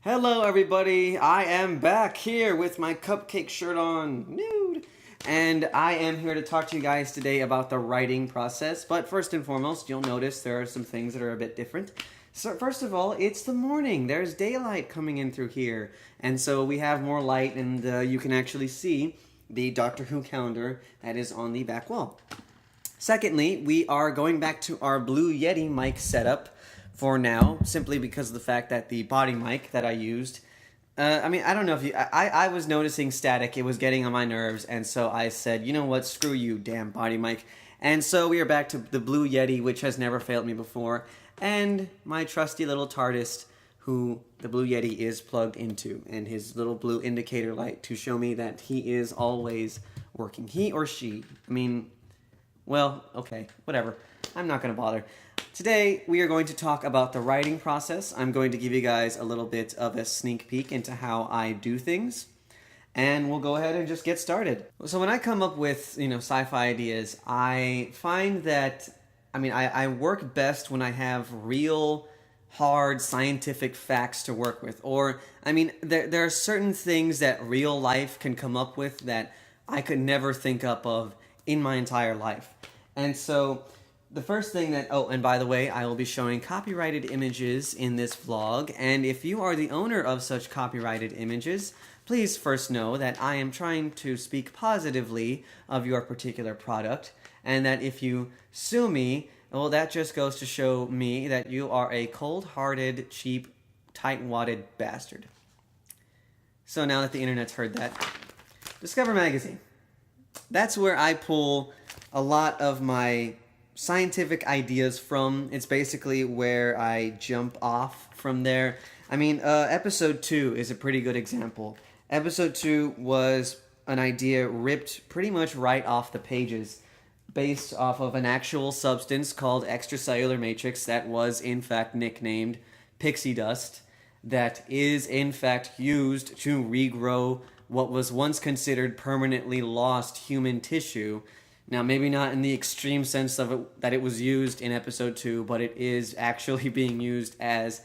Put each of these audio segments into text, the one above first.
Hello, everybody. I am back here with my cupcake shirt on, nude. And I am here to talk to you guys today about the writing process. But first and foremost, you'll notice there are some things that are a bit different. So, first of all, it's the morning. There's daylight coming in through here. And so we have more light, and you can actually see the Doctor Who calendar that is on the back wall. Secondly, we are going back to our Blue Yeti mic setup for now, simply because of the fact that the body mic that I used, I don't know if you, I was noticing static, it was getting on my nerves, and so I said, you know what, screw you, damn body mic. And so we are back to the Blue Yeti, which has never failed me before, and my trusty little TARDIS, who the Blue Yeti is plugged into, and his little blue indicator light to show me that he is always working. He or she, well, okay, whatever. I'm not going to bother. Today, we are going to talk about the writing process. I'm going to give you guys a little bit of a sneak peek into how I do things. And we'll go ahead and just get started. So when I come up with, sci-fi ideas, I find that, I work best when I have real, hard scientific facts to work with. Or, there are certain things that real life can come up with that I could never think up of in my entire life. And so the first thing that, oh, and by the way, I will be showing copyrighted images in this vlog, and if you are the owner of such copyrighted images, please first know that I am trying to speak positively of your particular product, and that if you sue me, well, that just goes to show me that you are a cold-hearted, cheap, tight-wadded bastard. So now that the internet's heard that, Discover Magazine. That's where I pull a lot of my scientific ideas from. It's basically where I jump off from there. Episode 2 is a pretty good example. Episode 2 was an idea ripped pretty much right off the pages, based off of an actual substance called extracellular matrix that was in fact nicknamed pixie dust, that is in fact used to regrow what was once considered permanently lost human tissue. Now, maybe not in the extreme sense of it, that it was used in episode 2, but it is actually being used as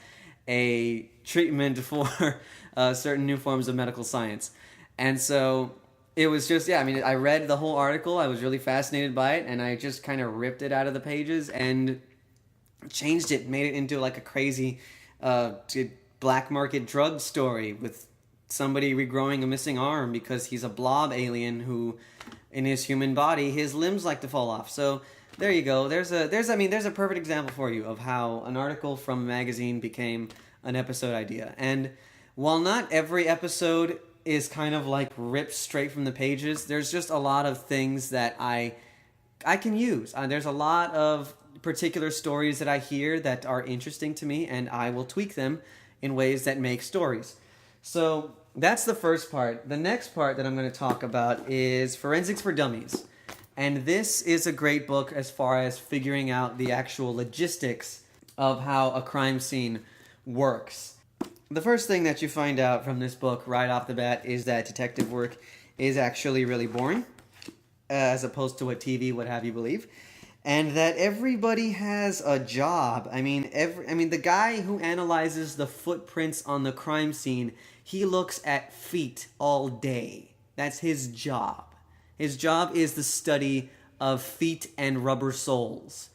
a treatment for certain new forms of medical science. And so it was just, I read the whole article, I was really fascinated by it, and I just kind of ripped it out of the pages and changed it, made it into like a crazy black market drug story with somebody regrowing a missing arm because he's a blob alien who, in his human body, his limbs like to fall off. So there you go. There's a perfect example for you of how an article from a magazine became an episode idea. And while not every episode is kind of like ripped straight from the pages, there's just a lot of things that I can use. There's a lot of particular stories that I hear that are interesting to me, and I will tweak them in ways that make stories. So that's the first part. The next part that I'm going to talk about is Forensics for Dummies. And this is a great book as far as figuring out the actual logistics of how a crime scene works. The first thing that you find out from this book right off the bat is that detective work is actually really boring, as opposed to what TV would have you believe. And that everybody has a job. The guy who analyzes the footprints on the crime scene, he looks at feet all day. That's his job. His job is the study of feet and rubber soles.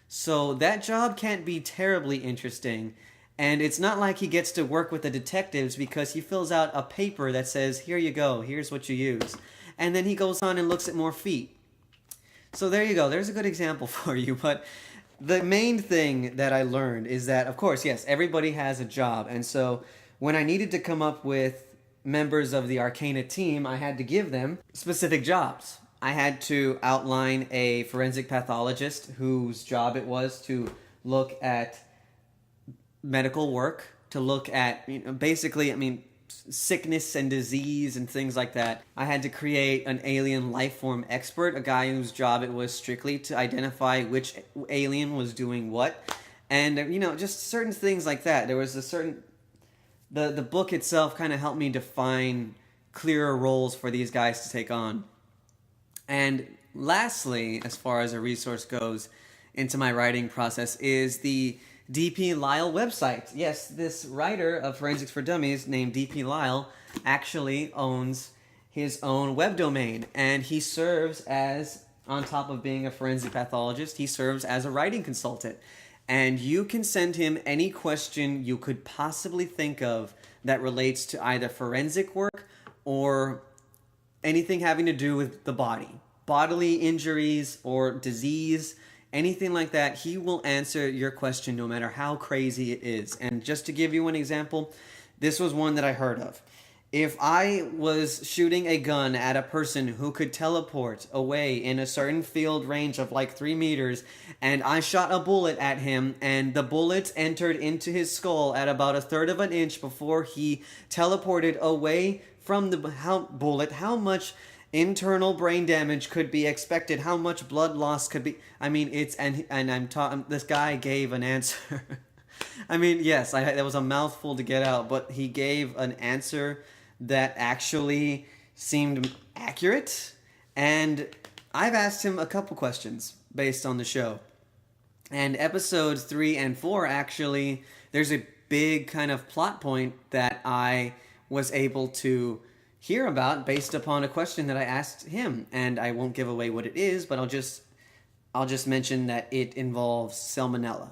So that job can't be terribly interesting. And it's not like he gets to work with the detectives because he fills out a paper that says, here you go, here's what you use. And then he goes on and looks at more feet. So there you go. There's a good example for you. But the main thing that I learned is that, of course, yes, everybody has a job. And so when I needed to come up with members of the Arcana team, I had to give them specific jobs. I had to outline a forensic pathologist whose job it was to look at medical work, to look at, sickness and disease and things like that. I had to create an alien life form expert, a guy whose job it was strictly to identify which alien was doing what. And, just certain things like that. There was a certain... The book itself kind of helped me define clearer roles for these guys to take on. And lastly, as far as a resource goes into my writing process, is the DP Lyle website. Yes, this writer of Forensics for Dummies named DP Lyle actually owns his own web domain, and he serves as, on top of being a forensic pathologist, he serves as a writing consultant. And you can send him any question you could possibly think of that relates to either forensic work or anything having to do with the body. Bodily injuries or disease, anything like that, he will answer your question no matter how crazy it is. And just to give you an example, this was one that I heard of. If I was shooting a gun at a person who could teleport away in a certain field range of like 3 meters, and I shot a bullet at him, and the bullet entered into his skull at about 1/3 of an inch before he teleported away from the bullet, how much internal brain damage could be expected? How much blood loss could be? I mean, it's and I'm talking. This guy gave an answer. I mean, yes, that was a mouthful to get out, but he gave an answer that actually seemed accurate. And I've asked him a couple questions based on the show. And episodes 3 and 4 actually, there's a big kind of plot point that I was able to hear about based upon a question that I asked him. And I won't give away what it is, but I'll just mention that it involves salmonella.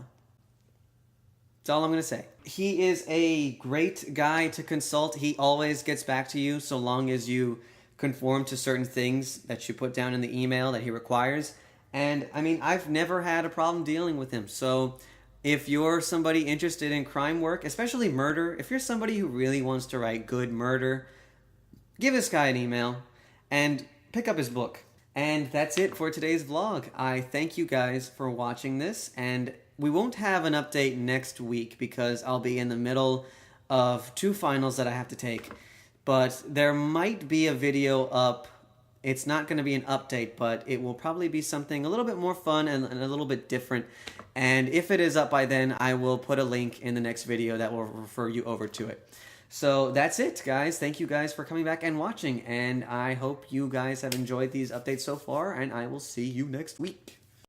That's all I'm going to say. He is a great guy to consult. He always gets back to you so long as you conform to certain things that you put down in the email that he requires. And, I mean, I've never had a problem dealing with him. So if you're somebody interested in crime work, especially murder, if you're somebody who really wants to write good murder, give this guy an email and pick up his book. And that's it for today's vlog. I thank you guys for watching this, and we won't have an update next week because I'll be in the middle of 2 finals that I have to take. But there might be a video up. It's not going to be an update, but it will probably be something a little bit more fun and a little bit different. And if it is up by then, I will put a link in the next video that will refer you over to it. So that's it, guys. Thank you guys for coming back and watching. And I hope you guys have enjoyed these updates so far, and I will see you next week.